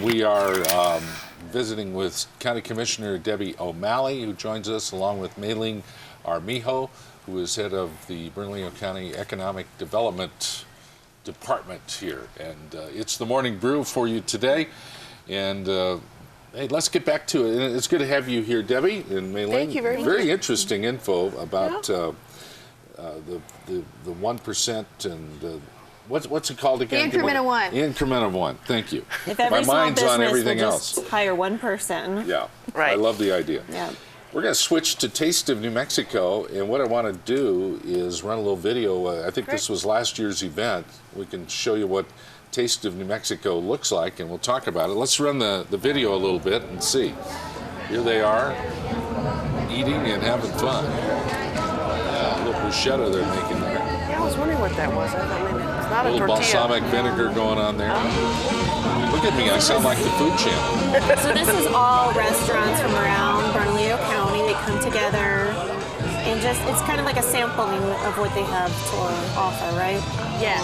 We are visiting with County Commissioner Debbie O'Malley, who joins us, along with Mayling Armijo, who is head of the Bernalillo County Economic Development Department here. And it's the Morning Brew for you today. And hey, let's get back to it. And it's good to have you here, Debbie and Mayling. Thank you very much. Very interesting info about the 1% and what's it called again? The increment of one. The increment of one. Thank you. If every My small mind's on business everything will else. just hire one person. Yeah, Right. I love the idea. Yeah. We're going to switch to Taste of New Mexico, and what I want to do is run a little video. I think this was last year's event. We can show you what Taste of New Mexico looks like, and we'll talk about it. Let's run the video a little bit and see. Here they are, eating and having fun. Yeah, a little bruschetta they're making there. Yeah, I was wondering what that was. I thought maybe it's not A a little tortilla. balsamic vinegar going on there. Look at me, I sound like the Food Channel. So this is all restaurants from around Bernalillo County. They come together and it's kind of like a sampling of what they have to offer, right? Yes.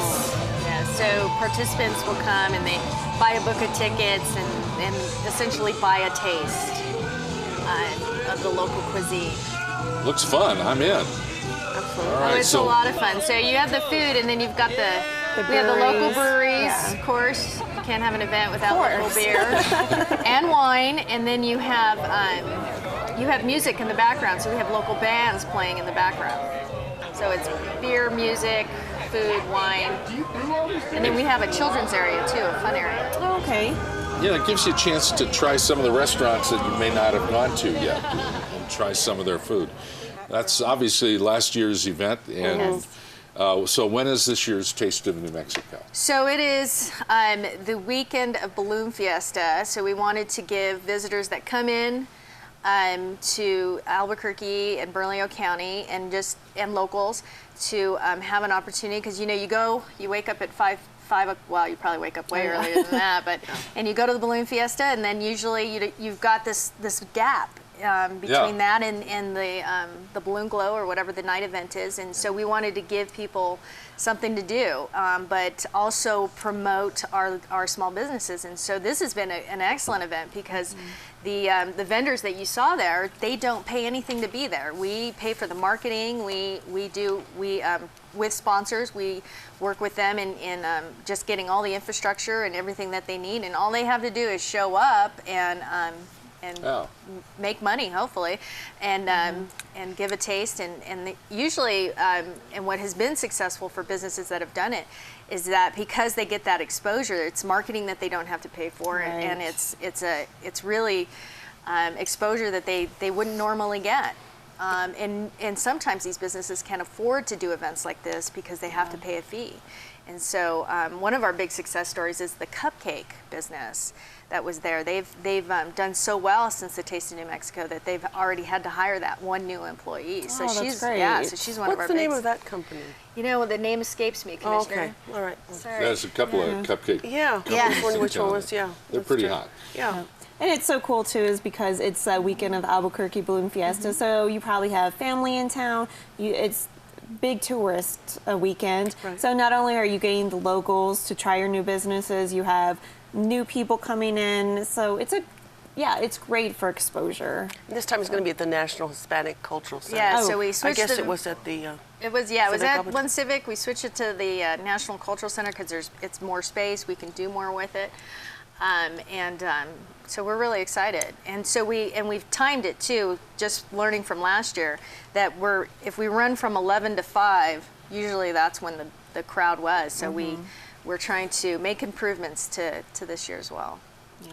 Yeah. So participants will come and they buy a book of tickets and essentially buy a taste of the local cuisine. Looks fun, I'm in. Absolutely. All right, It's a lot of fun. So you have the food, and then you've got we have the local breweries, Yeah. of course. You can't have an event without local beer and wine, and then you have music in the background. So we have local bands playing in the background. So it's beer, music, food, wine, and then we have a children's area too, a fun area. Oh, okay. Yeah, it gives you a chance to try some of the restaurants that you may not have gone to yet and try some of their food. That's obviously last year's event, and so when is this year's Taste of New Mexico? So it is the weekend of Balloon Fiesta. So we wanted to give visitors that come in to Albuquerque and Bernalillo County and locals to have an opportunity, because you wake up at 5. Well, you probably wake up way earlier than that, but and you go to the Balloon Fiesta, and then usually you've got this gap between that and the balloon glow or whatever the night event is, and so we wanted to give people something to do, but also promote our small businesses. And so this has been an excellent event, because the vendors that you saw there, they don't pay anything to be there. We pay for the marketing. We with sponsors, we work with them in just getting all the infrastructure and everything that they need, and all they have to do is show up and make money, hopefully, and give a taste. And usually, and what has been successful for businesses that have done it is that because they get that exposure, it's marketing that they don't have to pay for, Right. and it's really exposure that they wouldn't normally get. And sometimes these businesses can't afford to do events like this because they have to pay a fee. And so one of our big success stories is the cupcake business that was there. They've done so well since the Taste of New Mexico that they've already had to hire that one new employee. So that's she's great. so she's one of our What's the name big. of that company? The name escapes me, Oh, Commissioner. okay. All right. Sorry. There's a couple of cupcake. Yeah. Yeah. I was wondering which one was, They're that's pretty true. hot. Yeah. And it's so cool too, is because it's a weekend of the Albuquerque Balloon Fiesta. So you probably have family in town. It's big tourist weekend. Right. So not only are you getting the locals to try your new businesses, you have new people coming in. So it's great for exposure. This time it's going to be at the National Hispanic Cultural Center. Yeah, Oh, so we I switched. guess it was at the. It was at Civic One Civic. We switched it to the National Cultural Center because it's more space. We can do more with it, so we're really excited. And so we've timed it too. Just learning from last year that if we run from 11 to 5, usually that's when the crowd was. So we're trying to make improvements to this year as well. Yeah.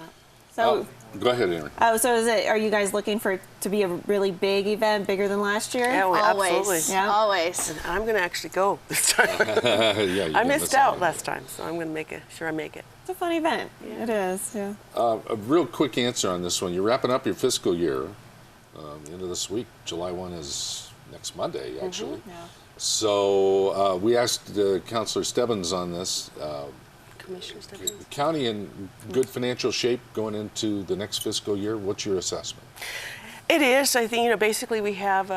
So. Go ahead, Aaron. Oh, so are you guys looking for it to be a really big event, bigger than last year? Yeah, Always. absolutely. Yeah. Always. And I'm going to actually go this time. Yeah, I missed out last time, so I'm going to sure I make it. It's a fun event. Yeah. It is, yeah. A real quick answer on this one. You're wrapping up your fiscal year. The end of this week. July 1 is next Monday, actually. Yeah. So we asked Councilor Stebbins on this. Commissioner Stebbins. County in good financial shape going into the next fiscal year. What's your assessment? It is. I think, basically we have,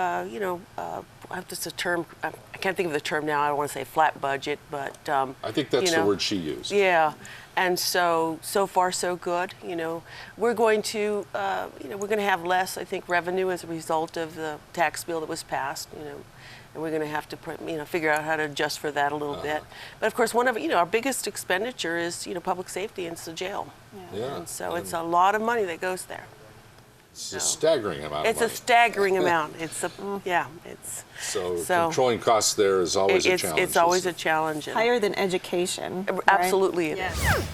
just a term, I can't think of the term now. I don't want to say flat budget, but I think that's you know, the word she used. Yeah, and so far so good. You know, we're going to we're going to have less, I think, revenue as a result of the tax bill that was passed. You know, and we're going to have to figure out how to adjust for that a little bit. But of course, one of our biggest expenditure is public safety, and it's the jail. Yeah. And so it's a lot of money that goes there. It's a staggering amount of It's money. a staggering amount. It's So controlling costs there is always a challenge. It's always a challenge. Higher than education. Absolutely it is. Yes.